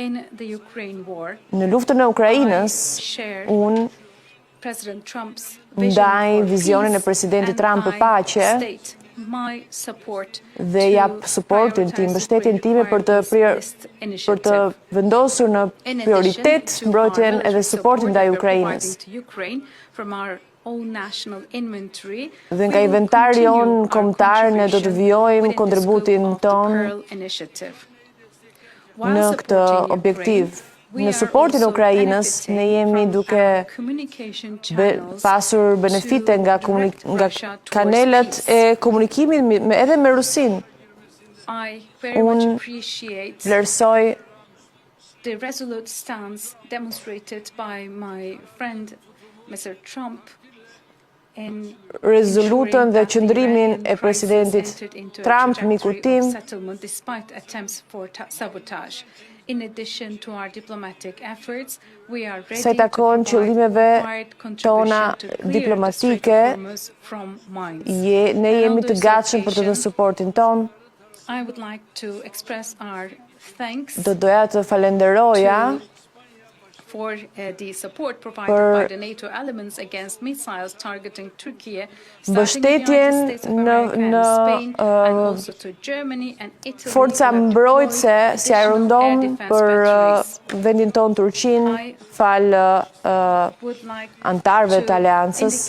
Në luftën e Ukrainës, unë ndaj vizionin e presidentit Trump për paqe dhe jap suportin tim, mbështetjen time për të vendosur në prioritet mbrojtjen edhe suportin ndaj Ukrainës. Dhe nga inventari jon kombëtar ne do të vijojmë kontributin ton në këtë objektiv. Në suportin e Ukrainës, ne jemi duke pasur benefite nga kanelet e komunikimit edhe me Rusin. Unë vlerësoj rezolutën dhe qëndrimin e presidentit Trump, miku tim, sa i takon qëllimeve tona diplomatike, ne jemi të gatshëm për të dhënë suportin ton. Do doja të falenderoja për mbështetjen në forca mbrojtëse si Iron Dome për vendin ton Turqinë, fal antarëve të aleancës.